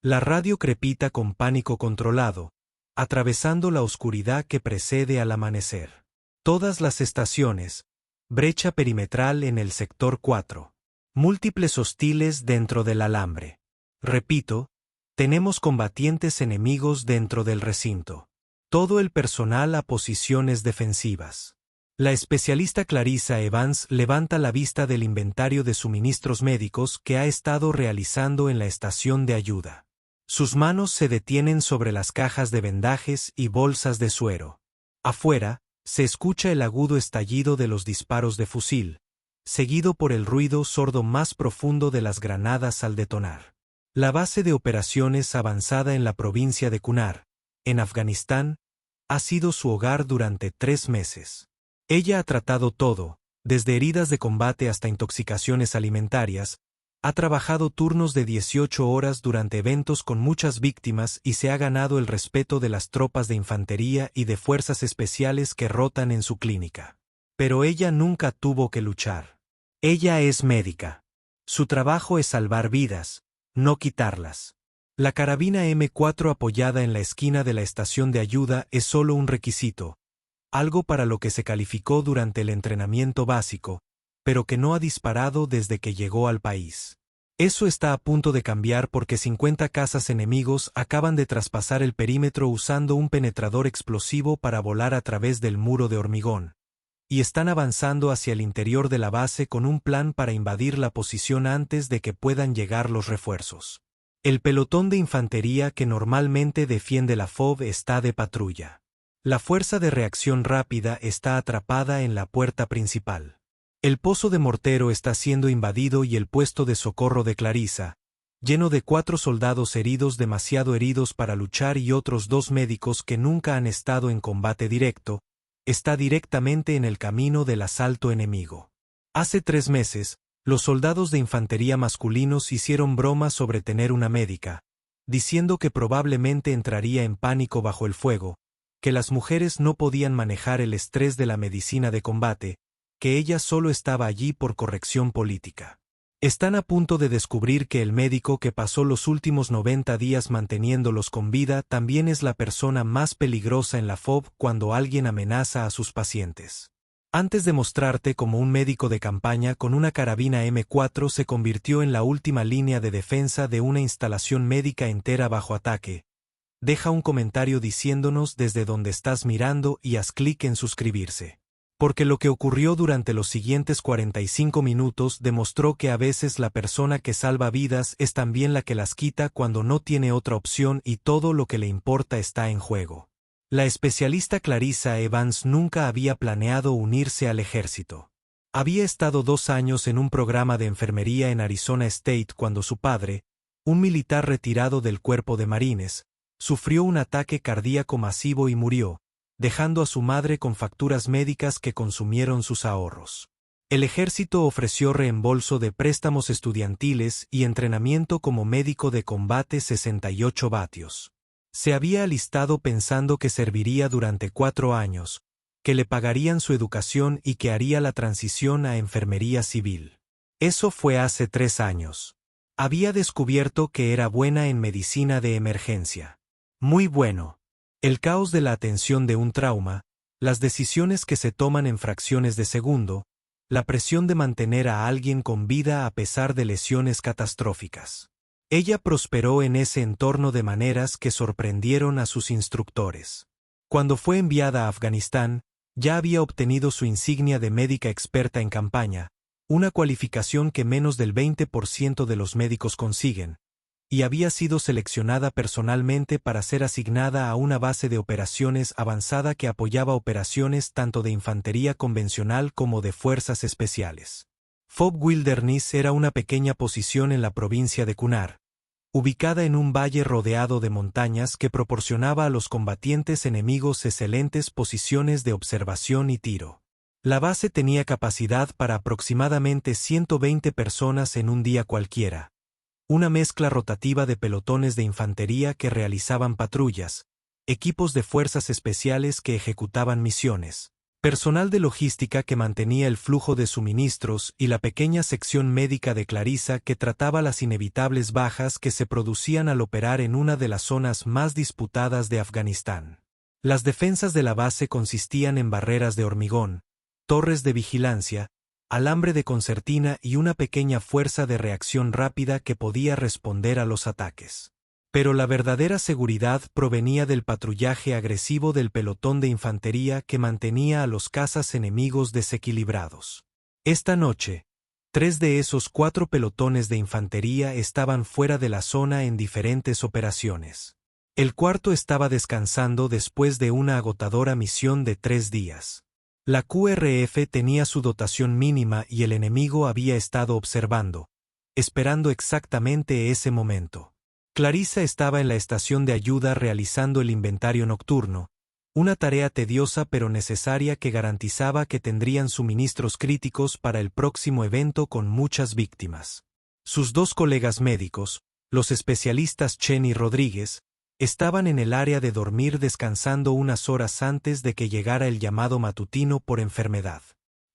La radio crepita con pánico controlado, atravesando la oscuridad que precede al amanecer. Todas las estaciones. Brecha perimetral en el sector 4. Múltiples hostiles dentro del alambre. Repito, tenemos combatientes enemigos dentro del recinto. Todo el personal a posiciones defensivas. La especialista Clarissa Evans levanta la vista del inventario de suministros médicos que ha estado realizando en la estación de ayuda. Sus manos se detienen sobre las cajas de vendajes y bolsas de suero. Afuera, se escucha el agudo estallido de los disparos de fusil, seguido por el ruido sordo más profundo de las granadas al detonar. La base de operaciones avanzada en la provincia de Kunar, en Afganistán, ha sido su hogar durante 3 meses. Ella ha tratado todo, desde heridas de combate hasta intoxicaciones alimentarias, ha trabajado turnos de 18 horas durante eventos con muchas víctimas y se ha ganado el respeto de las tropas de infantería y de fuerzas especiales que rotan en su clínica. Pero ella nunca tuvo que luchar. Ella es médica. Su trabajo es salvar vidas, no quitarlas. La carabina M4 apoyada en la esquina de la estación de ayuda es solo un requisito, algo para lo que se calificó durante el entrenamiento básico, pero que no ha disparado desde que llegó al país. Eso está a punto de cambiar porque 50 cazas enemigos acaban de traspasar el perímetro usando un penetrador explosivo para volar a través del muro de hormigón, y están avanzando hacia el interior de la base con un plan para invadir la posición antes de que puedan llegar los refuerzos. El pelotón de infantería que normalmente defiende la FOB está de patrulla. La fuerza de reacción rápida está atrapada en la puerta principal. El pozo de mortero está siendo invadido y el puesto de socorro de Clarissa, lleno de 4 soldados heridos demasiado heridos para luchar y otros 2 médicos que nunca han estado en combate directo, está directamente en el camino del asalto enemigo. Hace 3 meses, los soldados de infantería masculinos hicieron bromas sobre tener una médica, diciendo que probablemente entraría en pánico bajo el fuego, que las mujeres no podían manejar el estrés de la medicina de combate, que ella solo estaba allí por corrección política. Están a punto de descubrir que el médico que pasó los últimos 90 días manteniéndolos con vida también es la persona más peligrosa en la FOB cuando alguien amenaza a sus pacientes. Antes de mostrarte como un médico de campaña con una carabina M4 se convirtió en la última línea de defensa de una instalación médica entera bajo ataque. Deja un comentario diciéndonos desde dónde estás mirando y haz clic en suscribirse. Porque lo que ocurrió durante los siguientes 45 minutos demostró que a veces la persona que salva vidas es también la que las quita cuando no tiene otra opción y todo lo que le importa está en juego. La especialista Clarissa Evans nunca había planeado unirse al ejército. Había estado 2 años en un programa de enfermería en Arizona State cuando su padre, un militar retirado del cuerpo de marines, sufrió un ataque cardíaco masivo y murió, dejando a su madre con facturas médicas que consumieron sus ahorros. El ejército ofreció reembolso de préstamos estudiantiles y entrenamiento como médico de combate 68 vatios. Se había alistado pensando que serviría durante 4 años, que le pagarían su educación y que haría la transición a enfermería civil. Eso fue hace 3 años. Había descubierto que era buena en medicina de emergencia. Muy bueno. El caos de la atención de un trauma, las decisiones que se toman en fracciones de segundo, la presión de mantener a alguien con vida a pesar de lesiones catastróficas. Ella prosperó en ese entorno de maneras que sorprendieron a sus instructores. Cuando fue enviada a Afganistán, ya había obtenido su insignia de médica experta en campaña, una cualificación que menos del 20% de los médicos consiguen, y había sido seleccionada personalmente para ser asignada a una base de operaciones avanzada que apoyaba operaciones tanto de infantería convencional como de fuerzas especiales. FOB Wilderness era una pequeña posición en la provincia de Kunar, ubicada en un valle rodeado de montañas que proporcionaba a los combatientes enemigos excelentes posiciones de observación y tiro. La base tenía capacidad para aproximadamente 120 personas en un día cualquiera. Una mezcla rotativa de pelotones de infantería que realizaban patrullas, equipos de fuerzas especiales que ejecutaban misiones, Personal de logística que mantenía el flujo de suministros y la pequeña sección médica de Clarissa que trataba las inevitables bajas que se producían al operar en una de las zonas más disputadas de Afganistán. Las defensas de la base consistían en barreras de hormigón, torres de vigilancia, alambre de concertina y una pequeña fuerza de reacción rápida que podía responder a los ataques. Pero la verdadera seguridad provenía del patrullaje agresivo del pelotón de infantería que mantenía a los cazas enemigos desequilibrados. Esta noche, 3 de esos 4 pelotones de infantería estaban fuera de la zona en diferentes operaciones. El cuarto estaba descansando después de una agotadora misión de 3 días. La QRF tenía su dotación mínima y el enemigo había estado observando, esperando exactamente ese momento. Clarissa estaba en la estación de ayuda realizando el inventario nocturno, una tarea tediosa pero necesaria que garantizaba que tendrían suministros críticos para el próximo evento con muchas víctimas. Sus 2 colegas médicos, los especialistas Chen y Rodríguez, estaban en el área de dormir descansando unas horas antes de que llegara el llamado matutino por enfermedad.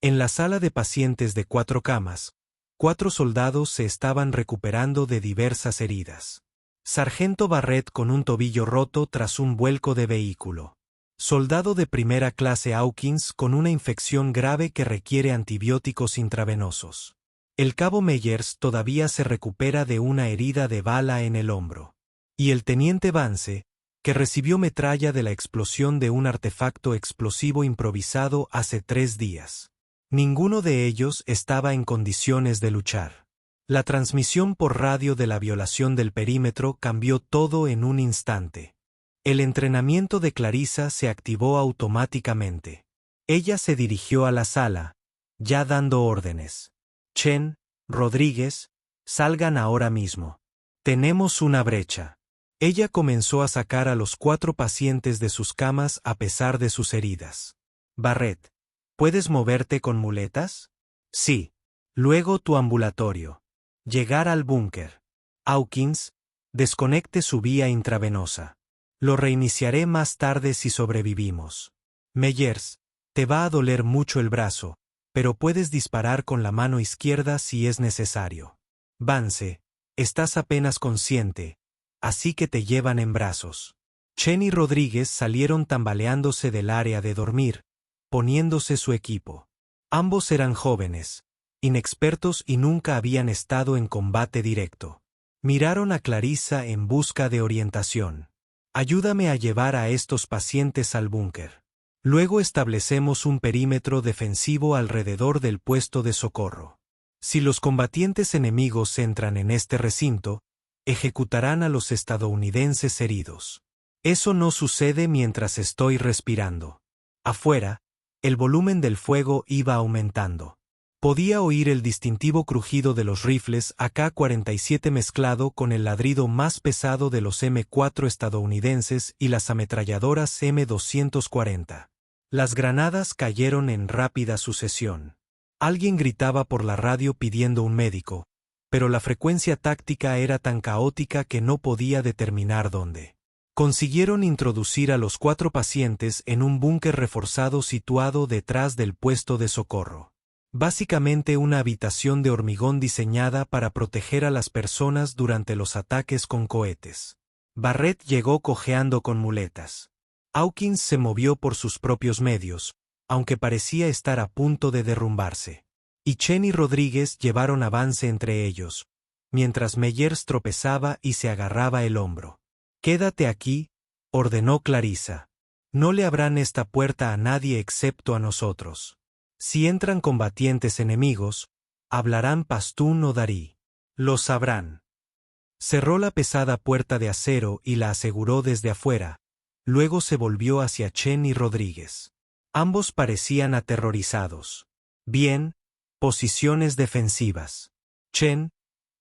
En la sala de pacientes de 4 camas, 4 soldados se estaban recuperando de diversas heridas. Sargento Barrett con un tobillo roto tras un vuelco de vehículo. Soldado de primera clase Hawkins con una infección grave que requiere antibióticos intravenosos. El cabo Meyers todavía se recupera de una herida de bala en el hombro. Y el teniente Vance, que recibió metralla de la explosión de un artefacto explosivo improvisado hace 3 días. Ninguno de ellos estaba en condiciones de luchar. La transmisión por radio de la violación del perímetro cambió todo en un instante. El entrenamiento de Clarissa se activó automáticamente. Ella se dirigió a la sala, ya dando órdenes. Chen, Rodríguez, salgan ahora mismo. Tenemos una brecha. Ella comenzó a sacar a los 4 pacientes de sus camas a pesar de sus heridas. Barrett, ¿puedes moverte con muletas? Sí. Luego tu ambulatorio. Llegar al búnker. Hawkins, desconecte su vía intravenosa. Lo reiniciaré más tarde si sobrevivimos. Meyers, te va a doler mucho el brazo, pero puedes disparar con la mano izquierda si es necesario. Vance, estás apenas consciente, así que te llevan en brazos. Chen y Rodríguez salieron tambaleándose del área de dormir, poniéndose su equipo. Ambos eran jóvenes, inexpertos y nunca habían estado en combate directo. Miraron a Clarissa en busca de orientación. Ayúdame a llevar a estos pacientes al búnker. Luego establecemos un perímetro defensivo alrededor del puesto de socorro. Si los combatientes enemigos entran en este recinto, ejecutarán a los estadounidenses heridos. Eso no sucede mientras estoy respirando. Afuera, el volumen del fuego iba aumentando. Podía oír el distintivo crujido de los rifles AK-47 mezclado con el ladrido más pesado de los M4 estadounidenses y las ametralladoras M240. Las granadas cayeron en rápida sucesión. Alguien gritaba por la radio pidiendo un médico, pero la frecuencia táctica era tan caótica que no podía determinar dónde. Consiguieron introducir a los 4 pacientes en un búnker reforzado situado detrás del puesto de socorro. Básicamente una habitación de hormigón diseñada para proteger a las personas durante los ataques con cohetes. Barrett llegó cojeando con muletas. Hawkins se movió por sus propios medios, aunque parecía estar a punto de derrumbarse. Y Chen y Rodríguez llevaron avance entre ellos, mientras Meyers tropezaba y se agarraba el hombro. «Quédate aquí», ordenó Clarissa. «No le abran esta puerta a nadie excepto a nosotros. Si entran combatientes enemigos, hablarán pastún o darí. Lo sabrán». Cerró la pesada puerta de acero y la aseguró desde afuera, luego se volvió hacia Chen y Rodríguez. Ambos parecían aterrorizados. «Bien, posiciones defensivas. Chen,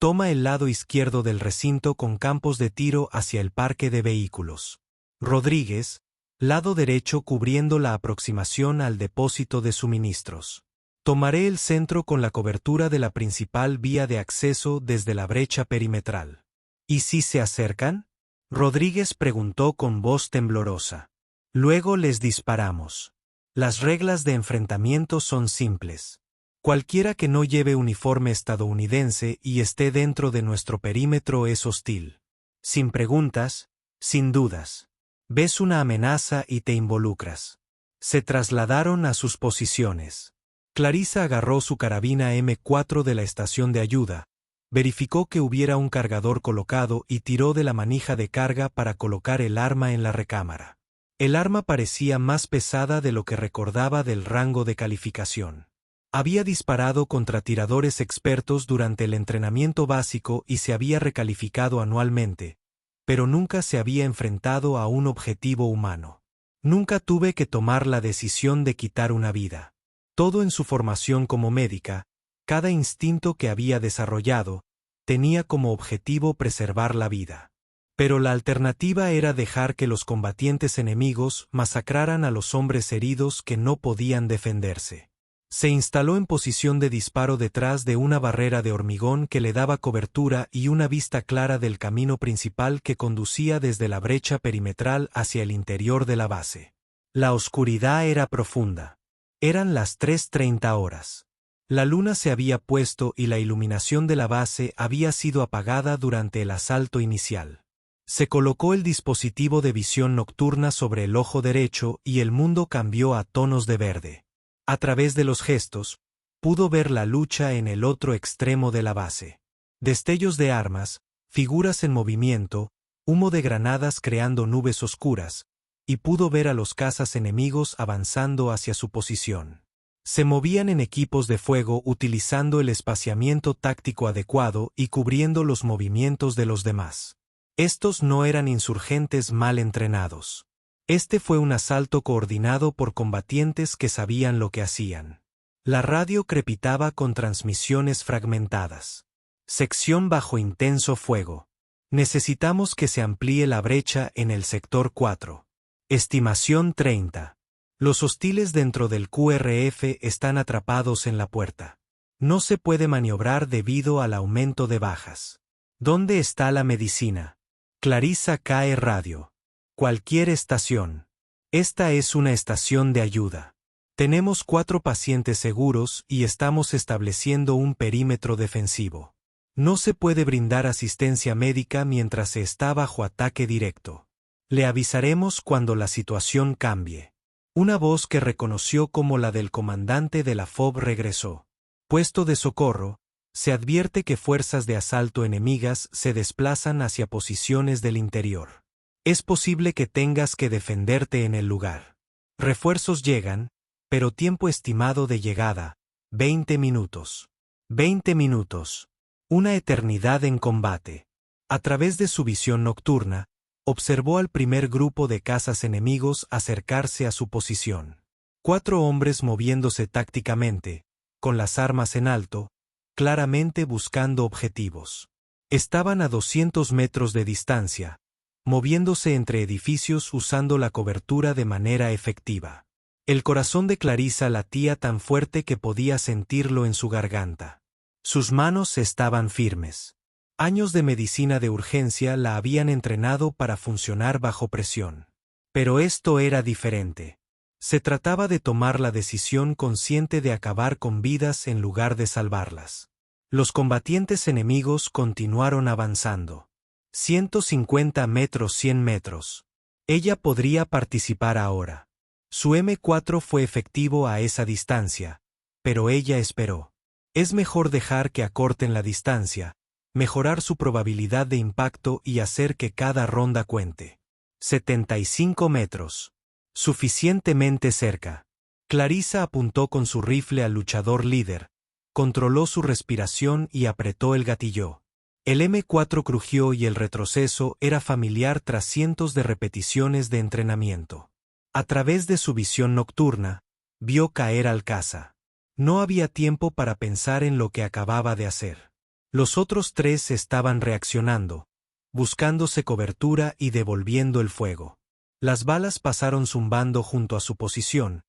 toma el lado izquierdo del recinto con campos de tiro hacia el parque de vehículos. Rodríguez, lado derecho cubriendo la aproximación al depósito de suministros. Tomaré el centro con la cobertura de la principal vía de acceso desde la brecha perimetral». «¿Y si se acercan?», Rodríguez preguntó con voz temblorosa. «Luego les disparamos». Las reglas de enfrentamiento son simples. Cualquiera que no lleve uniforme estadounidense y esté dentro de nuestro perímetro es hostil. Sin preguntas, sin dudas. Ves una amenaza y te involucras. Se trasladaron a sus posiciones. Clarissa agarró su carabina M4 de la estación de ayuda, verificó que hubiera un cargador colocado y tiró de la manija de carga para colocar el arma en la recámara. El arma parecía más pesada de lo que recordaba del rango de calificación. Había disparado contra tiradores expertos durante el entrenamiento básico y se había recalificado anualmente, pero nunca se había enfrentado a un objetivo humano. Nunca tuve que tomar la decisión de quitar una vida. Todo en su formación como médica, cada instinto que había desarrollado, tenía como objetivo preservar la vida. Pero la alternativa era dejar que los combatientes enemigos masacraran a los hombres heridos que no podían defenderse. Se instaló en posición de disparo detrás de una barrera de hormigón que le daba cobertura y una vista clara del camino principal que conducía desde la brecha perimetral hacia el interior de la base. La oscuridad era profunda. Eran las 3:30 horas. La luna se había puesto y la iluminación de la base había sido apagada durante el asalto inicial. Se colocó el dispositivo de visión nocturna sobre el ojo derecho y el mundo cambió a tonos de verde. A través de los gestos, pudo ver la lucha en el otro extremo de la base. Destellos de armas, figuras en movimiento, humo de granadas creando nubes oscuras, y pudo ver a los cazas enemigos avanzando hacia su posición. Se movían en equipos de fuego utilizando el espaciamiento táctico adecuado y cubriendo los movimientos de los demás. Estos no eran insurgentes mal entrenados. Este fue un asalto coordinado por combatientes que sabían lo que hacían. La radio crepitaba con transmisiones fragmentadas. Sección bajo intenso fuego. Necesitamos que se amplíe la brecha en el sector 4. Estimación 30. Los hostiles dentro del QRF están atrapados en la puerta. No se puede maniobrar debido al aumento de bajas. ¿Dónde está la medicina? Clarissa cae radio. Cualquier estación. Esta es una estación de ayuda. Tenemos 4 pacientes seguros y estamos estableciendo un perímetro defensivo. No se puede brindar asistencia médica mientras se está bajo ataque directo. Le avisaremos cuando la situación cambie. Una voz que reconoció como la del comandante de la FOB regresó. Puesto de socorro, se advierte que fuerzas de asalto enemigas se desplazan hacia posiciones del interior. Es posible que tengas que defenderte en el lugar. Refuerzos llegan, pero tiempo estimado de llegada, 20 minutos. 20 minutos. Una eternidad en combate. A través de su visión nocturna, observó al primer grupo de cazas enemigos acercarse a su posición. 4 hombres moviéndose tácticamente, con las armas en alto, claramente buscando objetivos. Estaban a 200 metros de distancia, moviéndose entre edificios usando la cobertura de manera efectiva. El corazón de Clarissa latía tan fuerte que podía sentirlo en su garganta. Sus manos estaban firmes. Años de medicina de urgencia la habían entrenado para funcionar bajo presión. Pero esto era diferente. Se trataba de tomar la decisión consciente de acabar con vidas en lugar de salvarlas. Los combatientes enemigos continuaron avanzando. 150 metros, 100 metros. Ella podría participar ahora. Su M4 fue efectivo a esa distancia, pero ella esperó. Es mejor dejar que acorten la distancia, mejorar su probabilidad de impacto y hacer que cada ronda cuente. 75 metros. Suficientemente cerca. Clarissa apuntó con su rifle al luchador líder, controló su respiración y apretó el gatillo. El M4 crujió y el retroceso era familiar tras cientos de repeticiones de entrenamiento. A través de su visión nocturna, vio caer al caza. No había tiempo para pensar en lo que acababa de hacer. Los otros 3 estaban reaccionando, buscándose cobertura y devolviendo el fuego. Las balas pasaron zumbando junto a su posición,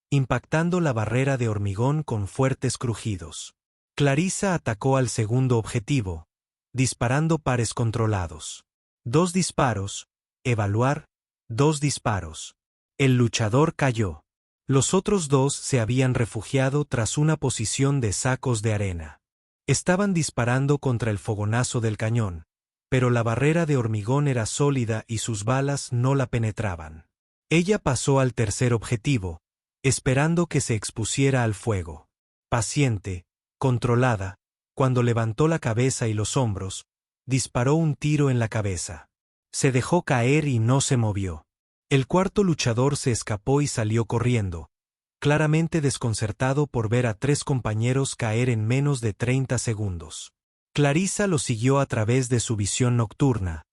impactando la barrera de hormigón con fuertes crujidos. Clarissa atacó al segundo objetivo, disparando pares controlados. 2 disparos, evaluar, 2 disparos. El luchador cayó. Los otros dos se habían refugiado tras una posición de sacos de arena. Estaban disparando contra el fogonazo del cañón, pero la barrera de hormigón era sólida y sus balas no la penetraban. Ella pasó al tercer objetivo, esperando que se expusiera al fuego. Paciente, controlada, cuando levantó la cabeza y los hombros, disparó un tiro en la cabeza. Se dejó caer y no se movió. El cuarto luchador se escapó y salió corriendo, claramente desconcertado por ver a 3 compañeros caer en menos de 30 segundos. Clarissa lo siguió a través de su visión nocturna,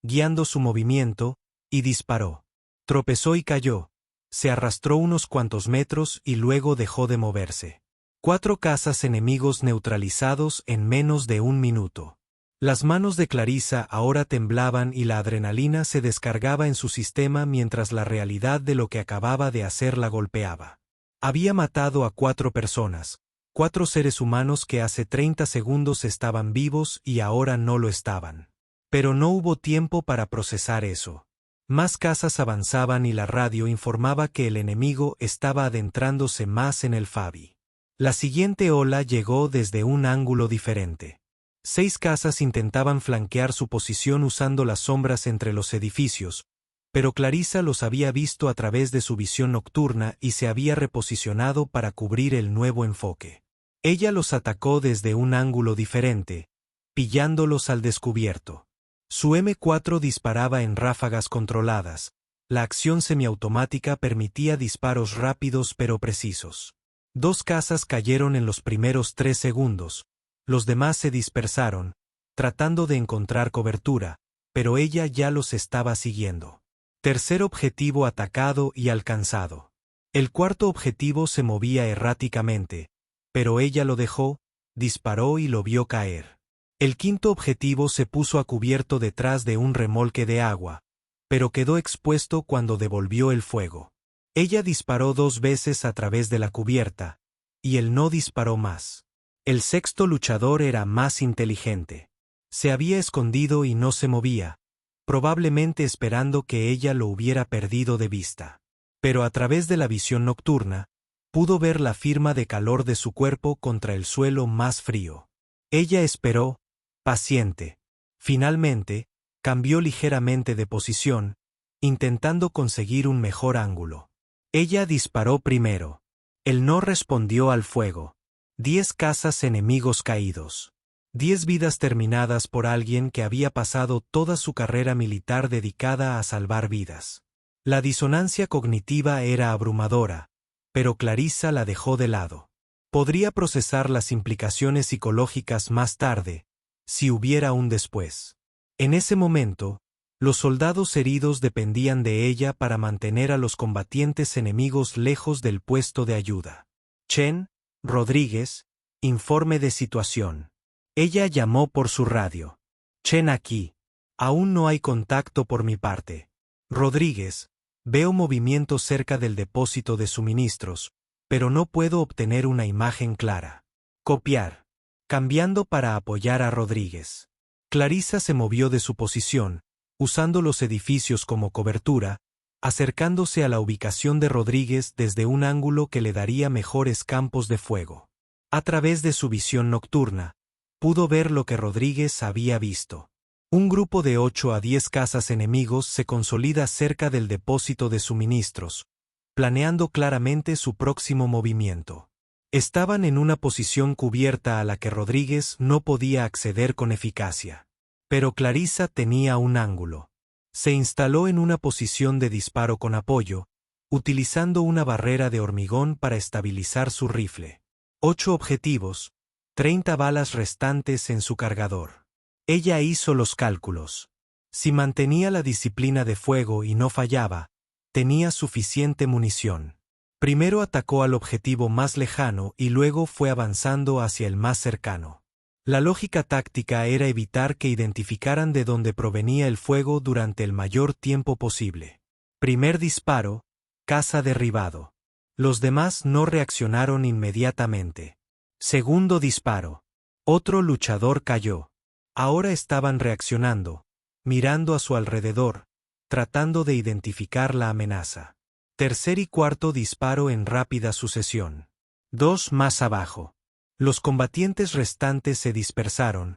guiando su movimiento, y disparó. Tropezó y cayó. Se arrastró unos cuantos metros y luego dejó de moverse. 4 cazas enemigos neutralizados en menos de 1 minuto. Las manos de Clarissa ahora temblaban y la adrenalina se descargaba en su sistema mientras la realidad de lo que acababa de hacer la golpeaba. Había matado a 4 personas, 4 seres humanos que hace 30 segundos estaban vivos y ahora no lo estaban. Pero no hubo tiempo para procesar eso. Más cazas avanzaban y la radio informaba que el enemigo estaba adentrándose más en el Fabi. La siguiente ola llegó desde un ángulo diferente. 6 cazas intentaban flanquear su posición usando las sombras entre los edificios, pero Clarissa los había visto a través de su visión nocturna y se había reposicionado para cubrir el nuevo enfoque. Ella los atacó desde un ángulo diferente, pillándolos al descubierto. Su M4 disparaba en ráfagas controladas. La acción semiautomática permitía disparos rápidos pero precisos. 2 cazas cayeron en los primeros 3 segundos. Los demás se dispersaron, tratando de encontrar cobertura, pero ella ya los estaba siguiendo. Tercer objetivo atacado y alcanzado. El cuarto objetivo se movía erráticamente, pero ella lo dejó, disparó y lo vio caer. El quinto objetivo se puso a cubierto detrás de un remolque de agua, pero quedó expuesto cuando devolvió el fuego. Ella disparó 2 veces a través de la cubierta, y él no disparó más. El sexto luchador era más inteligente. Se había escondido y no se movía, probablemente esperando que ella lo hubiera perdido de vista. Pero a través de la visión nocturna, pudo ver la firma de calor de su cuerpo contra el suelo más frío. Ella esperó, paciente. Finalmente, cambió ligeramente de posición, intentando conseguir un mejor ángulo. Ella disparó primero. Él no respondió al fuego. 10 cazas enemigos caídos. 10 vidas terminadas por alguien que había pasado toda su carrera militar dedicada a salvar vidas. La disonancia cognitiva era abrumadora, pero Clarissa la dejó de lado. Podría procesar las implicaciones psicológicas más tarde, si hubiera un después. En ese momento, los soldados heridos dependían de ella para mantener a los combatientes enemigos lejos del puesto de ayuda. Chen, Rodríguez, informe de situación. Ella llamó por su radio. Chen aquí. Aún no hay contacto por mi parte. Rodríguez, veo movimiento cerca del depósito de suministros, pero no puedo obtener una imagen clara. Copiar. Cambiando para apoyar a Rodríguez. Clarissa se movió de su posición, usando los edificios como cobertura, acercándose a la ubicación de Rodríguez desde un ángulo que le daría mejores campos de fuego. A través de su visión nocturna, pudo ver lo que Rodríguez había visto. Un grupo de 8 a 10 cazas enemigos se consolida cerca del depósito de suministros, planeando claramente su próximo movimiento. Estaban en una posición cubierta a la que Rodríguez no podía acceder con eficacia. Pero Clarissa tenía un ángulo. Se instaló en una posición de disparo con apoyo, utilizando una barrera de hormigón para estabilizar su rifle. 8 objetivos, 30 balas restantes en su cargador. Ella hizo los cálculos. Si mantenía la disciplina de fuego y no fallaba, tenía suficiente munición. Primero atacó al objetivo más lejano y luego fue avanzando hacia el más cercano. La lógica táctica era evitar que identificaran de dónde provenía el fuego durante el mayor tiempo posible. Primer disparo, caza derribado. Los demás no reaccionaron inmediatamente. Segundo disparo. Otro luchador cayó. Ahora estaban reaccionando, mirando a su alrededor, tratando de identificar la amenaza. Tercer y cuarto disparo en rápida sucesión. 2 más abajo. Los combatientes restantes se dispersaron,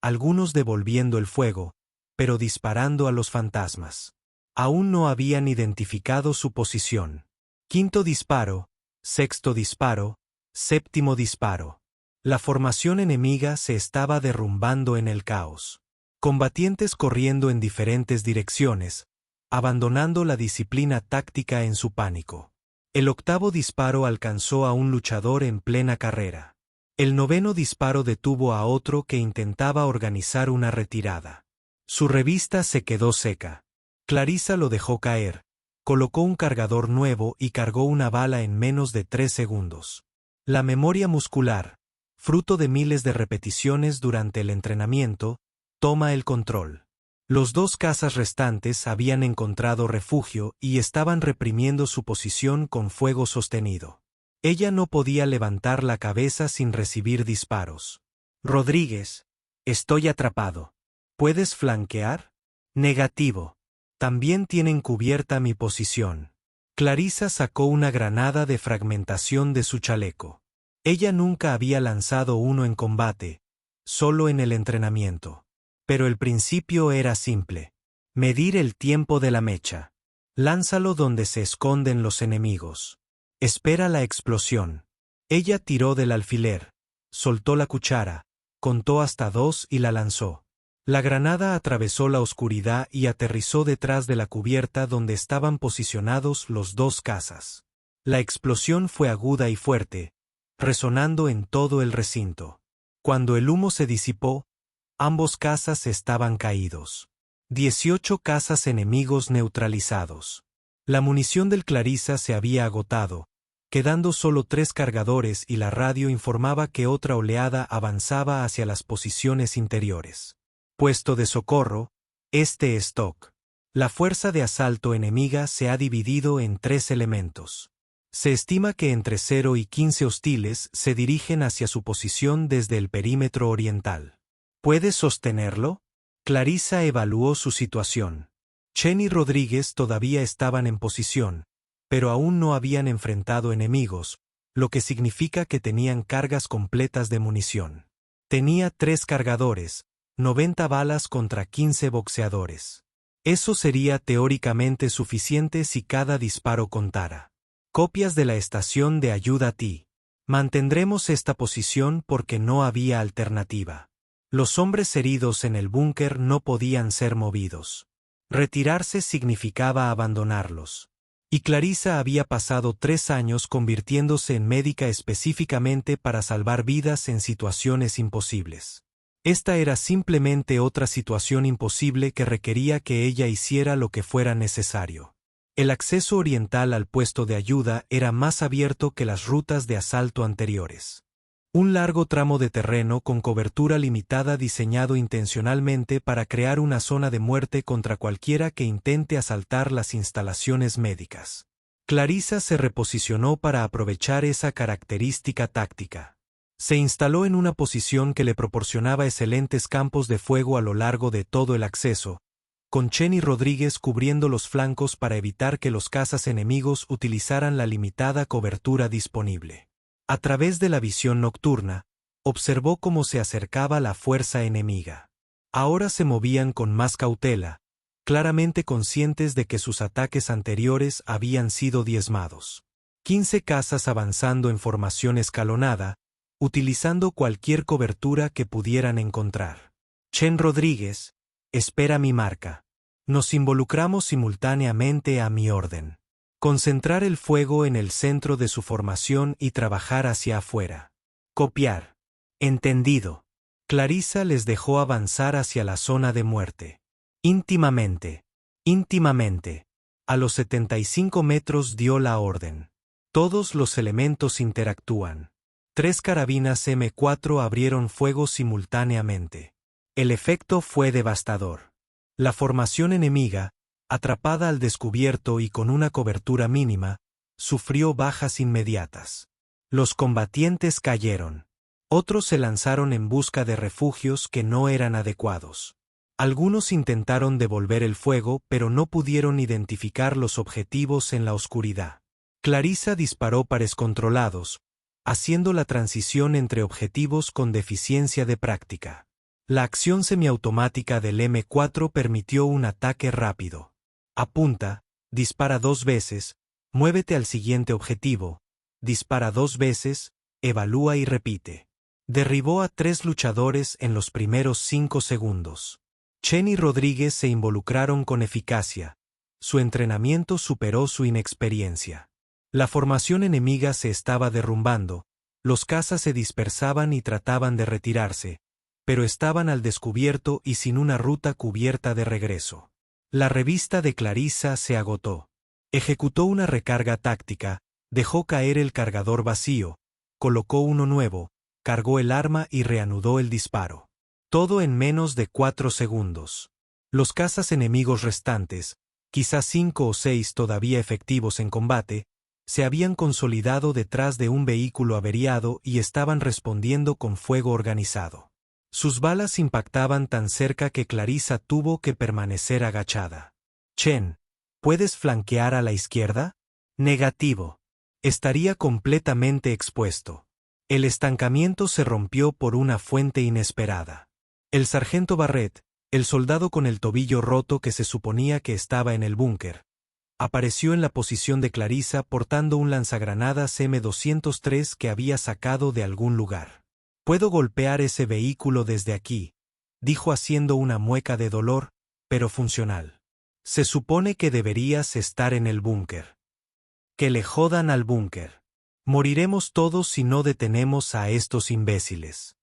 algunos devolviendo el fuego, pero disparando a los fantasmas. Aún no habían identificado su posición. Quinto disparo, sexto disparo, séptimo disparo. La formación enemiga se estaba derrumbando en el caos. Combatientes corriendo en diferentes direcciones, abandonando la disciplina táctica en su pánico. El octavo disparo alcanzó a un luchador en plena carrera. El noveno disparo detuvo a otro que intentaba organizar una retirada. Su revista se quedó seca. Clarissa lo dejó caer, colocó un cargador nuevo y cargó una bala en menos de 3 segundos. La memoria muscular, fruto de miles de repeticiones durante el entrenamiento, toma el control. Los 2 cazas restantes habían encontrado refugio y estaban reprimiendo su posición con fuego sostenido. Ella no podía levantar la cabeza sin recibir disparos. Rodríguez, estoy atrapado. ¿Puedes flanquear? Negativo. También tienen cubierta mi posición. Clarissa sacó una granada de fragmentación de su chaleco. Ella nunca había lanzado uno en combate, solo en el entrenamiento. Pero el principio era simple. Medir el tiempo de la mecha. Lánzalo donde se esconden los enemigos. Espera la explosión. Ella tiró del alfiler, soltó la cuchara, contó hasta 2 y la lanzó. La granada atravesó la oscuridad y aterrizó detrás de la cubierta donde estaban posicionados los 2 cazas. La explosión fue aguda y fuerte, resonando en todo el recinto. Cuando el humo se disipó, ambos cazas estaban caídos. 18 cazas enemigos neutralizados. La munición del Clarissa se había agotado, quedando solo 3 cargadores y la radio informaba que otra oleada avanzaba hacia las posiciones interiores. Puesto de socorro, stock. La fuerza de asalto enemiga se ha dividido en 3 elementos. Se estima que entre 0 y 15 hostiles se dirigen hacia su posición desde el perímetro oriental. ¿Puedes sostenerlo? Clarissa evaluó su situación. Chen y Rodríguez todavía estaban en posición, pero aún no habían enfrentado enemigos, lo que significa que tenían cargas completas de munición. Tenía 3 cargadores, 90 balas contra 15 boxeadores. Eso sería teóricamente suficiente si cada disparo contara. Copias de la estación de ayuda a ti. Mantendremos esta posición porque no había alternativa. Los hombres heridos en el búnker no podían ser movidos. Retirarse significaba abandonarlos. Y Clarissa había pasado 3 años convirtiéndose en médica específicamente para salvar vidas en situaciones imposibles. Esta era simplemente otra situación imposible que requería que ella hiciera lo que fuera necesario. El acceso oriental al puesto de ayuda era más abierto que las rutas de asalto anteriores. Un largo tramo de terreno con cobertura limitada diseñado intencionalmente para crear una zona de muerte contra cualquiera que intente asaltar las instalaciones médicas. Clarissa se reposicionó para aprovechar esa característica táctica. Se instaló en una posición que le proporcionaba excelentes campos de fuego a lo largo de todo el acceso, con Chen y Rodríguez cubriendo los flancos para evitar que los cazas enemigos utilizaran la limitada cobertura disponible. A través de la visión nocturna, observó cómo se acercaba la fuerza enemiga. Ahora se movían con más cautela, claramente conscientes de que sus ataques anteriores habían sido diezmados. 15 cazas avanzando en formación escalonada, utilizando cualquier cobertura que pudieran encontrar. Chen Rodríguez, espera mi marca. Nos involucramos simultáneamente a mi orden. Concentrar el fuego en el centro de su formación y trabajar hacia afuera. Copiar. Entendido. Clarissa les dejó avanzar hacia la zona de muerte. Íntimamente. A los 75 metros dio la orden. Todos los elementos interactúan. 3 carabinas M4 abrieron fuego simultáneamente. El efecto fue devastador. La formación enemiga, atrapada al descubierto y con una cobertura mínima, sufrió bajas inmediatas. Los combatientes cayeron. Otros se lanzaron en busca de refugios que no eran adecuados. Algunos intentaron devolver el fuego, pero no pudieron identificar los objetivos en la oscuridad. Clarissa disparó pares controlados, haciendo la transición entre objetivos con deficiencia de práctica. La acción semiautomática del M4 permitió un ataque rápido. Apunta, dispara 2 veces, muévete al siguiente objetivo, dispara 2 veces, evalúa y repite. Derribó a 3 luchadores en los primeros 5 segundos. Chen y Rodríguez se involucraron con eficacia. Su entrenamiento superó su inexperiencia. La formación enemiga se estaba derrumbando, los cazas se dispersaban y trataban de retirarse, pero estaban al descubierto y sin una ruta cubierta de regreso. La revista de Clarissa se agotó. Ejecutó una recarga táctica, dejó caer el cargador vacío, colocó uno nuevo, cargó el arma y reanudó el disparo. Todo en menos de 4 segundos. Los cazas enemigos restantes, quizás 5 o 6 todavía efectivos en combate, se habían consolidado detrás de un vehículo averiado y estaban respondiendo con fuego organizado. Sus balas impactaban tan cerca que Clarissa tuvo que permanecer agachada. Chen, ¿puedes flanquear a la izquierda? Negativo. Estaría completamente expuesto. El estancamiento se rompió por una fuente inesperada. El sargento Barrett, el soldado con el tobillo roto que se suponía que estaba en el búnker, apareció en la posición de Clarissa portando un lanzagranadas M203 que había sacado de algún lugar. «Puedo golpear ese vehículo desde aquí», dijo haciendo una mueca de dolor, pero funcional. «Se supone que deberías estar en el búnker». «Que le jodan al búnker. Moriremos todos si no detenemos a estos imbéciles».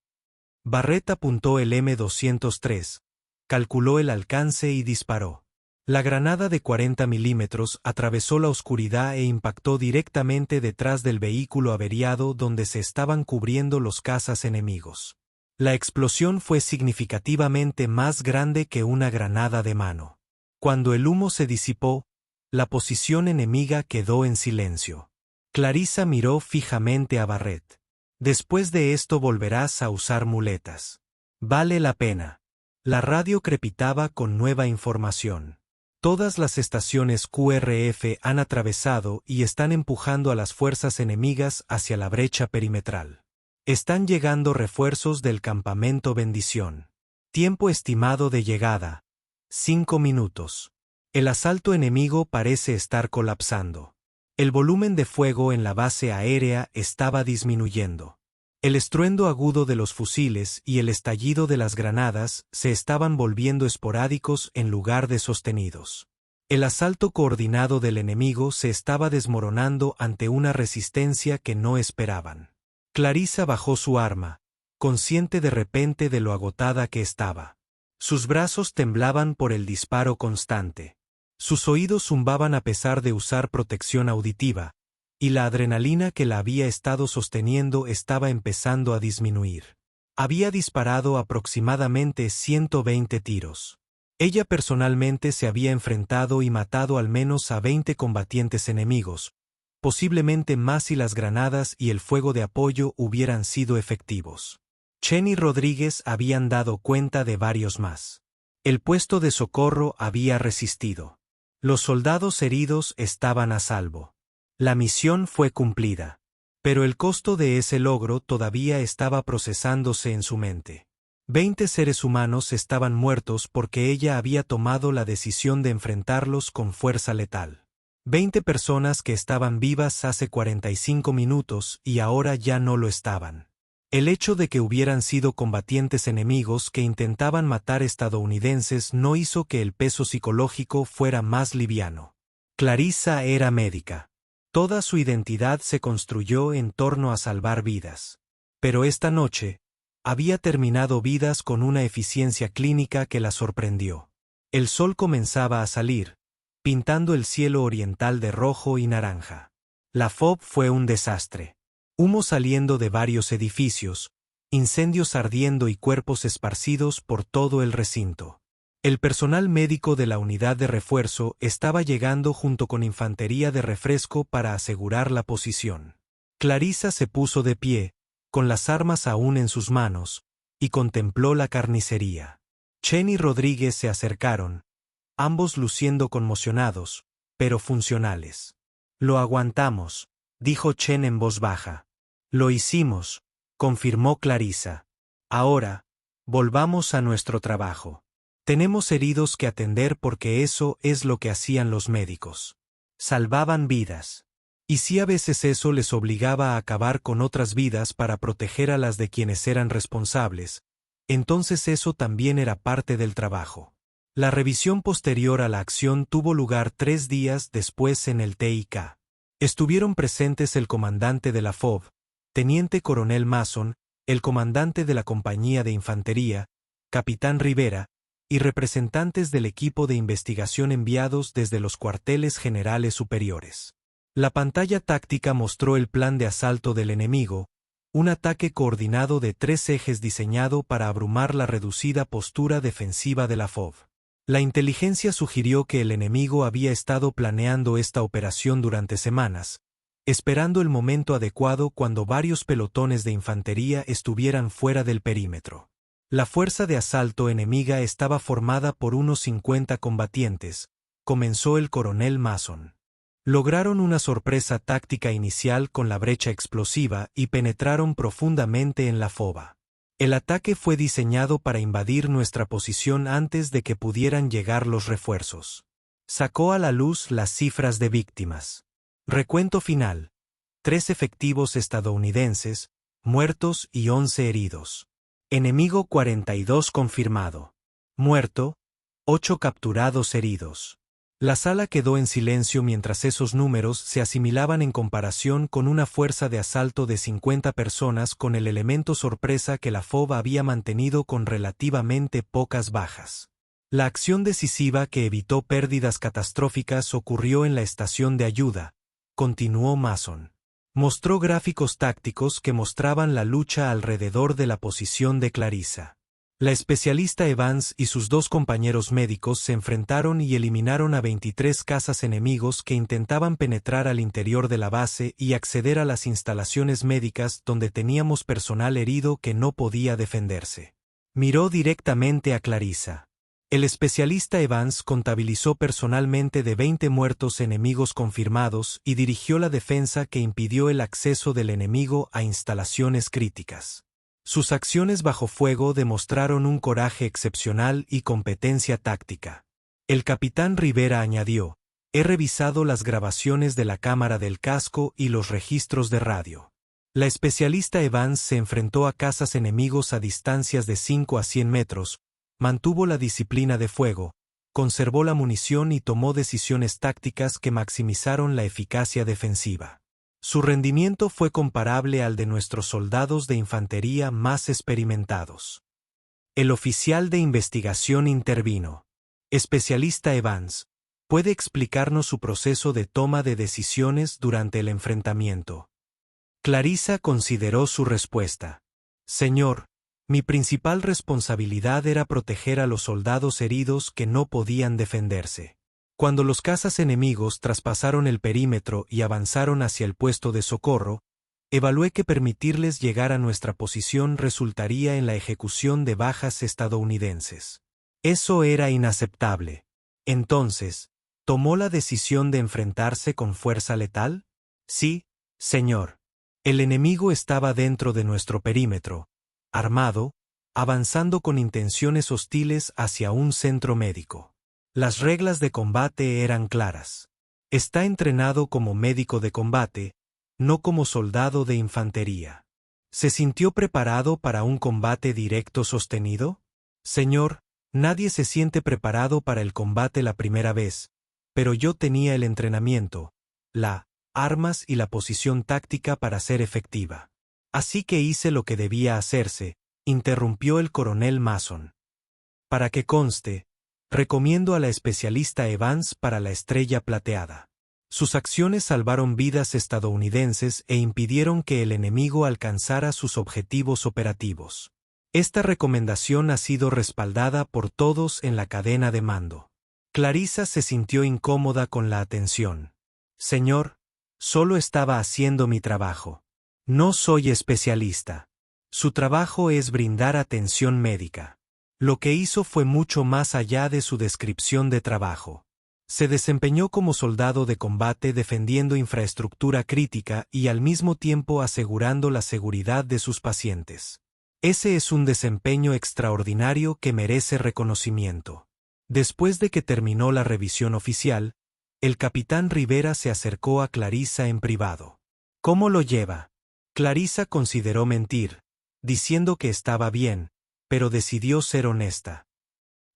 Barrett apuntó el M203, calculó el alcance y disparó. La granada de 40 milímetros atravesó la oscuridad e impactó directamente detrás del vehículo averiado donde se estaban cubriendo los cazas enemigos. La explosión fue significativamente más grande que una granada de mano. Cuando el humo se disipó, la posición enemiga quedó en silencio. Clarissa miró fijamente a Barrett. «Después de esto volverás a usar muletas. Vale la pena». La radio crepitaba con nueva información. Todas las estaciones QRF han atravesado y están empujando a las fuerzas enemigas hacia la brecha perimetral. Están llegando refuerzos del campamento Bendición. Tiempo estimado de llegada: 5 minutos. El asalto enemigo parece estar colapsando. El volumen de fuego en la base aérea estaba disminuyendo. El estruendo agudo de los fusiles y el estallido de las granadas se estaban volviendo esporádicos en lugar de sostenidos. El asalto coordinado del enemigo se estaba desmoronando ante una resistencia que no esperaban. Clarissa bajó su arma, consciente de repente de lo agotada que estaba. Sus brazos temblaban por el disparo constante. Sus oídos zumbaban a pesar de usar protección auditiva, y la adrenalina que la había estado sosteniendo estaba empezando a disminuir. Había disparado aproximadamente 120 tiros. Ella personalmente se había enfrentado y matado al menos a 20 combatientes enemigos, posiblemente más si las granadas y el fuego de apoyo hubieran sido efectivos. Chen y Rodríguez habían dado cuenta de varios más. El puesto de socorro había resistido. Los soldados heridos estaban a salvo. La misión fue cumplida. Pero el costo de ese logro todavía estaba procesándose en su mente. 20 seres humanos estaban muertos porque ella había tomado la decisión de enfrentarlos con fuerza letal. 20 personas que estaban vivas hace 45 minutos y ahora ya no lo estaban. El hecho de que hubieran sido combatientes enemigos que intentaban matar estadounidenses no hizo que el peso psicológico fuera más liviano. Clarissa era médica. Toda su identidad se construyó en torno a salvar vidas. Pero esta noche, había terminado vidas con una eficiencia clínica que la sorprendió. El sol comenzaba a salir, pintando el cielo oriental de rojo y naranja. La FOB fue un desastre. Humo saliendo de varios edificios, incendios ardiendo y cuerpos esparcidos por todo el recinto. El personal médico de la unidad de refuerzo estaba llegando junto con infantería de refresco para asegurar la posición. Clarissa se puso de pie, con las armas aún en sus manos, y contempló la carnicería. Chen y Rodríguez se acercaron, ambos luciendo conmocionados, pero funcionales. Lo aguantamos, dijo Chen en voz baja. Lo hicimos, confirmó Clarisa. Ahora, volvamos a nuestro trabajo. Tenemos heridos que atender porque eso es lo que hacían los médicos. Salvaban vidas. Y si a veces eso les obligaba a acabar con otras vidas para proteger a las de quienes eran responsables, entonces eso también era parte del trabajo. La revisión posterior a la acción tuvo lugar 3 días después en el TIK. Estuvieron presentes el comandante de la FOB, teniente coronel Mason, el comandante de la compañía de infantería, capitán Rivera, y representantes del equipo de investigación enviados desde los cuarteles generales superiores. La pantalla táctica mostró el plan de asalto del enemigo, un ataque coordinado de 3 ejes diseñado para abrumar la reducida postura defensiva de la FOB. La inteligencia sugirió que el enemigo había estado planeando esta operación durante semanas, esperando el momento adecuado cuando varios pelotones de infantería estuvieran fuera del perímetro. La fuerza de asalto enemiga estaba formada por unos 50 combatientes, comenzó el coronel Mason. Lograron una sorpresa táctica inicial con la brecha explosiva y penetraron profundamente en la FOBA. El ataque fue diseñado para invadir nuestra posición antes de que pudieran llegar los refuerzos. Sacó a la luz las cifras de víctimas. Recuento final. 3 efectivos estadounidenses, muertos y 11 heridos. Enemigo 42 confirmado. Muerto, 8 capturados heridos. La sala quedó en silencio mientras esos números se asimilaban en comparación con una fuerza de asalto de 50 personas con el elemento sorpresa que la FOB había mantenido con relativamente pocas bajas. La acción decisiva que evitó pérdidas catastróficas ocurrió en la estación de ayuda, continuó Mason. Mostró gráficos tácticos que mostraban la lucha alrededor de la posición de Clarisa. La especialista Evans y sus 2 compañeros médicos se enfrentaron y eliminaron a 23 cazas enemigos que intentaban penetrar al interior de la base y acceder a las instalaciones médicas donde teníamos personal herido que no podía defenderse. Miró directamente a Clarisa. El especialista Evans contabilizó personalmente de 20 muertos enemigos confirmados y dirigió la defensa que impidió el acceso del enemigo a instalaciones críticas. Sus acciones bajo fuego demostraron un coraje excepcional y competencia táctica. El capitán Rivera añadió: he revisado las grabaciones de la cámara del casco y los registros de radio. La especialista Evans se enfrentó a cazas enemigos a distancias de 5 a 100 metros, mantuvo la disciplina de fuego, conservó la munición y tomó decisiones tácticas que maximizaron la eficacia defensiva. Su rendimiento fue comparable al de nuestros soldados de infantería más experimentados. El oficial de investigación intervino. Especialista Evans, ¿puede explicarnos su proceso de toma de decisiones durante el enfrentamiento? Clarisa consideró su respuesta. Señor, mi principal responsabilidad era proteger a los soldados heridos que no podían defenderse. Cuando los cazas enemigos traspasaron el perímetro y avanzaron hacia el puesto de socorro, evalué que permitirles llegar a nuestra posición resultaría en la ejecución de bajas estadounidenses. Eso era inaceptable. Entonces, ¿tomó la decisión de enfrentarse con fuerza letal? Sí, señor. El enemigo estaba dentro de nuestro perímetro, armado, avanzando con intenciones hostiles hacia un centro médico. Las reglas de combate eran claras. Está entrenado como médico de combate, no como soldado de infantería. ¿Se sintió preparado para un combate directo sostenido? Señor, nadie se siente preparado para el combate la primera vez, pero yo tenía el entrenamiento, las armas y la posición táctica para ser efectiva. Así que hice lo que debía hacerse, interrumpió el coronel Mason. Para que conste, recomiendo a la especialista Evans para la estrella plateada. Sus acciones salvaron vidas estadounidenses e impidieron que el enemigo alcanzara sus objetivos operativos. Esta recomendación ha sido respaldada por todos en la cadena de mando. Clarisa se sintió incómoda con la atención. Señor, solo estaba haciendo mi trabajo. No soy especialista. Su trabajo es brindar atención médica. Lo que hizo fue mucho más allá de su descripción de trabajo. Se desempeñó como soldado de combate defendiendo infraestructura crítica y al mismo tiempo asegurando la seguridad de sus pacientes. Ese es un desempeño extraordinario que merece reconocimiento. Después de que terminó la revisión oficial, el capitán Rivera se acercó a Clarissa en privado. ¿Cómo lo lleva? Clarissa consideró mentir, diciendo que estaba bien, pero decidió ser honesta.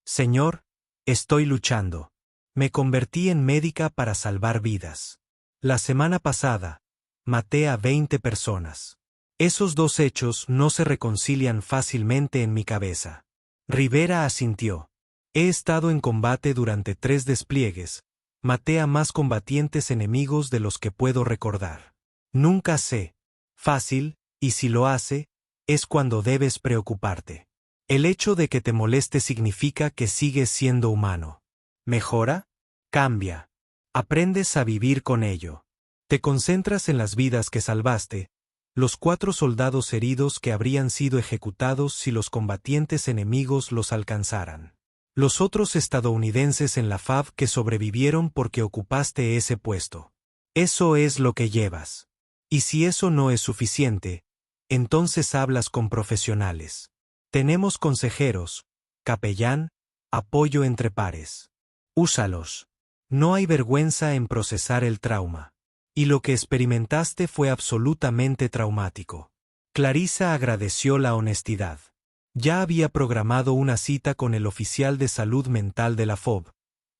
Señor, estoy luchando. Me convertí en médica para salvar vidas. La semana pasada, maté a 20 personas. Esos dos hechos no se reconcilian fácilmente en mi cabeza. Rivera asintió. He estado en combate durante 3 despliegues. Maté a más combatientes enemigos de los que puedo recordar. Nunca sé. Fácil, y si lo hace, es cuando debes preocuparte. El hecho de que te moleste significa que sigues siendo humano. ¿Mejora? Cambia. Aprendes a vivir con ello. Te concentras en las vidas que salvaste, los 4 soldados heridos que habrían sido ejecutados si los combatientes enemigos los alcanzaran. Los otros estadounidenses en la FAB que sobrevivieron porque ocupaste ese puesto. Eso es lo que llevas. Y si eso no es suficiente, entonces hablas con profesionales. Tenemos consejeros, capellán, apoyo entre pares. Úsalos. No hay vergüenza en procesar el trauma. Y lo que experimentaste fue absolutamente traumático. Clarissa agradeció la honestidad. Ya había programado una cita con el oficial de salud mental de la FOB,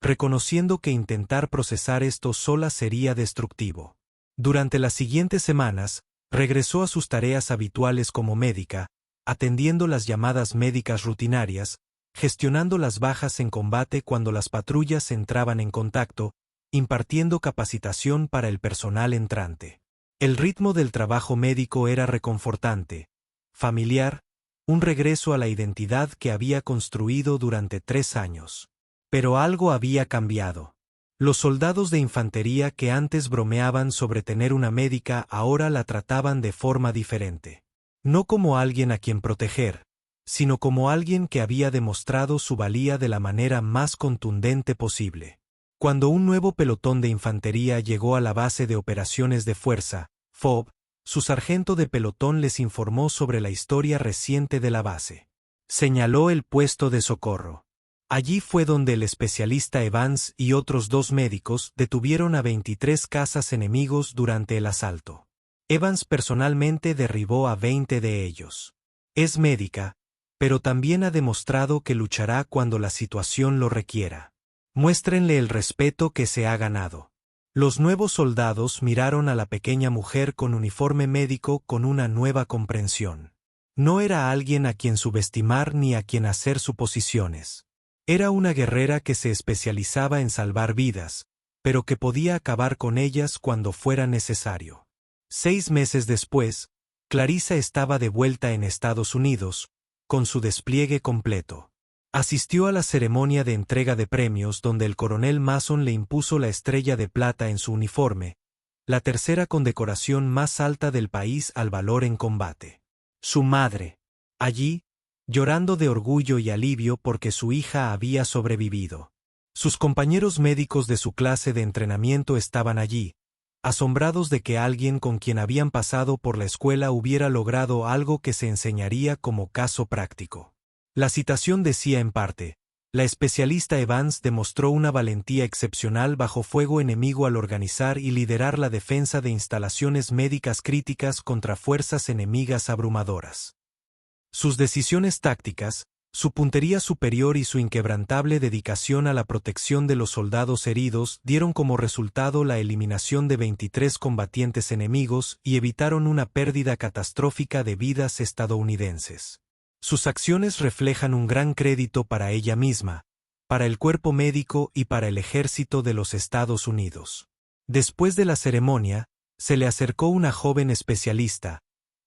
reconociendo que intentar procesar esto sola sería destructivo. Durante las siguientes semanas, regresó a sus tareas habituales como médica, atendiendo las llamadas médicas rutinarias, gestionando las bajas en combate cuando las patrullas entraban en contacto, impartiendo capacitación para el personal entrante. El ritmo del trabajo médico era reconfortante, familiar, un regreso a la identidad que había construido durante 3 años. Pero algo había cambiado. Los soldados de infantería que antes bromeaban sobre tener una médica ahora la trataban de forma diferente. No como alguien a quien proteger, sino como alguien que había demostrado su valía de la manera más contundente posible. Cuando un nuevo pelotón de infantería llegó a la base de operaciones de fuerza, FOB, su sargento de pelotón les informó sobre la historia reciente de la base. Señaló el puesto de socorro. Allí fue donde el especialista Evans y otros 2 médicos detuvieron a 23 cazas enemigos durante el asalto. Evans personalmente derribó a 20 de ellos. Es médica, pero también ha demostrado que luchará cuando la situación lo requiera. Muéstrenle el respeto que se ha ganado. Los nuevos soldados miraron a la pequeña mujer con uniforme médico con una nueva comprensión. No era alguien a quien subestimar ni a quien hacer suposiciones. Era una guerrera que se especializaba en salvar vidas, pero que podía acabar con ellas cuando fuera necesario. 6 meses después, Clarissa estaba de vuelta en Estados Unidos, con su despliegue completo. Asistió a la ceremonia de entrega de premios donde el coronel Mason le impuso la estrella de plata en su uniforme, la tercera condecoración más alta del país al valor en combate. Su madre, allí, llorando de orgullo y alivio porque su hija había sobrevivido. Sus compañeros médicos de su clase de entrenamiento estaban allí, asombrados de que alguien con quien habían pasado por la escuela hubiera logrado algo que se enseñaría como caso práctico. La citación decía en parte, la especialista Evans demostró una valentía excepcional bajo fuego enemigo al organizar y liderar la defensa de instalaciones médicas críticas contra fuerzas enemigas abrumadoras. Sus decisiones tácticas, su puntería superior y su inquebrantable dedicación a la protección de los soldados heridos dieron como resultado la eliminación de 23 combatientes enemigos y evitaron una pérdida catastrófica de vidas estadounidenses. Sus acciones reflejan un gran crédito para ella misma, para el cuerpo médico y para el ejército de los Estados Unidos. Después de la ceremonia, se le acercó una joven especialista,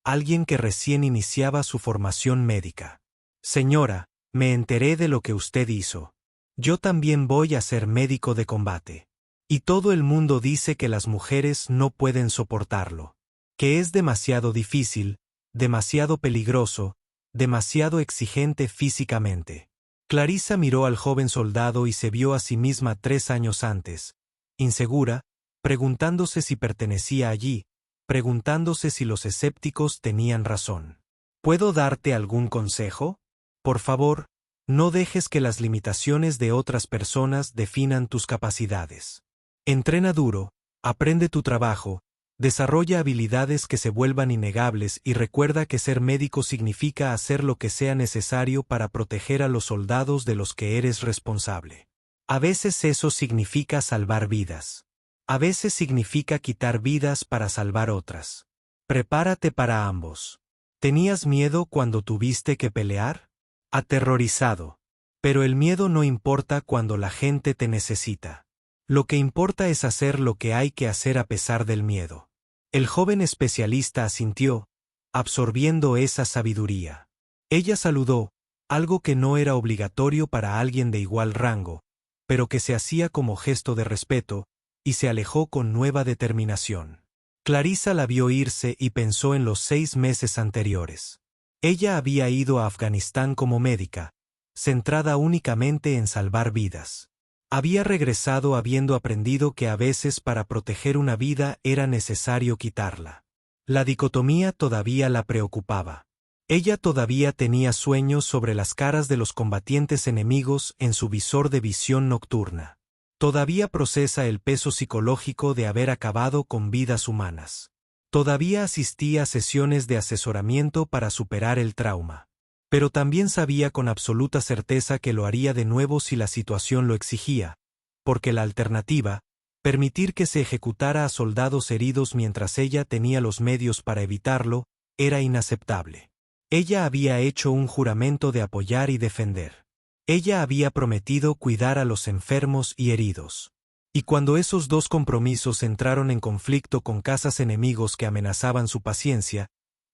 alguien que recién iniciaba su formación médica. Señora, me enteré de lo que usted hizo. Yo también voy a ser médico de combate. Y todo el mundo dice que las mujeres no pueden soportarlo, que es demasiado difícil, demasiado peligroso, demasiado exigente físicamente. Clarissa miró al joven soldado y se vio a sí misma 3 años antes, insegura, preguntándose si pertenecía allí, preguntándose si los escépticos tenían razón. ¿Puedo darte algún consejo? Por favor, no dejes que las limitaciones de otras personas definan tus capacidades. Entrena duro, aprende tu trabajo, desarrolla habilidades que se vuelvan innegables y recuerda que ser médico significa hacer lo que sea necesario para proteger a los soldados de los que eres responsable. A veces eso significa salvar vidas. A veces significa quitar vidas para salvar otras. Prepárate para ambos. ¿Tenías miedo cuando tuviste que pelear? Aterrorizado. Pero el miedo no importa cuando la gente te necesita. Lo que importa es hacer lo que hay que hacer a pesar del miedo. El joven especialista asintió, absorbiendo esa sabiduría. Ella saludó, algo que no era obligatorio para alguien de igual rango, pero que se hacía como gesto de respeto, y se alejó con nueva determinación. Clarissa la vio irse y pensó en los 6 meses anteriores. Ella había ido a Afganistán como médica, centrada únicamente en salvar vidas. Había regresado habiendo aprendido que a veces para proteger una vida era necesario quitarla. La dicotomía todavía la preocupaba. Ella todavía tenía sueños sobre las caras de los combatientes enemigos en su visor de visión nocturna. Todavía procesa el peso psicológico de haber acabado con vidas humanas. Todavía asistía a sesiones de asesoramiento para superar el trauma. Pero también sabía con absoluta certeza que lo haría de nuevo si la situación lo exigía, porque la alternativa, permitir que se ejecutara a soldados heridos mientras ella tenía los medios para evitarlo, era inaceptable. Ella había hecho un juramento de apoyar y defender. Ella había prometido cuidar a los enfermos y heridos. Y cuando esos 2 compromisos entraron en conflicto con cazas enemigos que amenazaban su paciencia,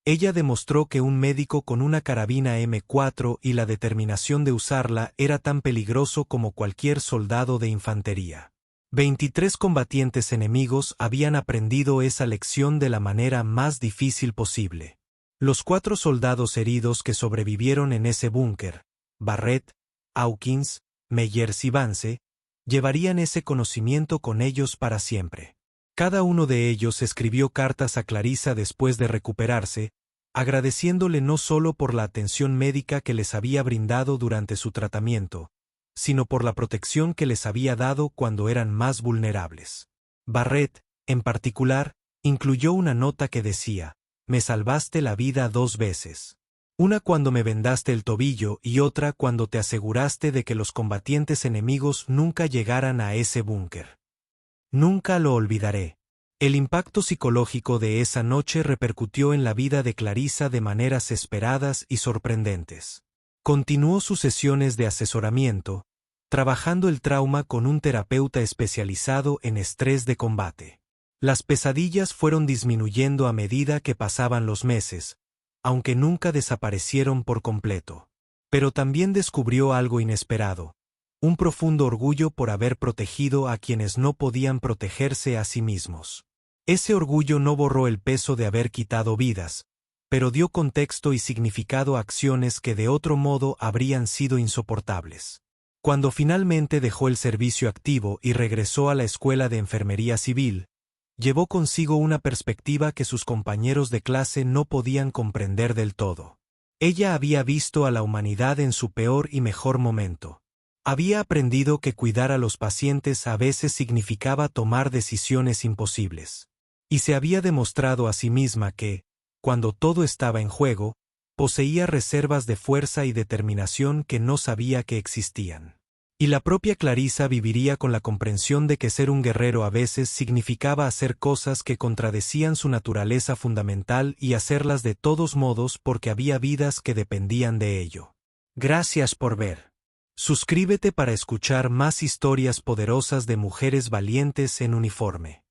ella demostró que un médico con una carabina M4 y la determinación de usarla era tan peligroso como cualquier soldado de infantería. 23 combatientes enemigos habían aprendido esa lección de la manera más difícil posible. Los 4 soldados heridos que sobrevivieron en ese búnker, Barrett, Hawkins, Meyers y Vance, llevarían ese conocimiento con ellos para siempre. Cada uno de ellos escribió cartas a Clarissa después de recuperarse, agradeciéndole no solo por la atención médica que les había brindado durante su tratamiento, sino por la protección que les había dado cuando eran más vulnerables. Barrett, en particular, incluyó una nota que decía: «Me salvaste la vida 2 veces. Una cuando me vendaste el tobillo y otra cuando te aseguraste de que los combatientes enemigos nunca llegaran a ese búnker». Nunca lo olvidaré. El impacto psicológico de esa noche repercutió en la vida de Clarissa de maneras esperadas y sorprendentes. Continuó sus sesiones de asesoramiento, trabajando el trauma con un terapeuta especializado en estrés de combate. Las pesadillas fueron disminuyendo a medida que pasaban los meses, aunque nunca desaparecieron por completo. Pero también descubrió algo inesperado: un profundo orgullo por haber protegido a quienes no podían protegerse a sí mismos. Ese orgullo no borró el peso de haber quitado vidas, pero dio contexto y significado a acciones que de otro modo habrían sido insoportables. Cuando finalmente dejó el servicio activo y regresó a la escuela de enfermería civil, llevó consigo una perspectiva que sus compañeros de clase no podían comprender del todo. Ella había visto a la humanidad en su peor y mejor momento. Había aprendido que cuidar a los pacientes a veces significaba tomar decisiones imposibles. Y se había demostrado a sí misma que, cuando todo estaba en juego, poseía reservas de fuerza y determinación que no sabía que existían. Y la propia Clarissa viviría con la comprensión de que ser un guerrero a veces significaba hacer cosas que contradecían su naturaleza fundamental y hacerlas de todos modos porque había vidas que dependían de ello. Gracias por ver. Suscríbete para escuchar más historias poderosas de mujeres valientes en uniforme.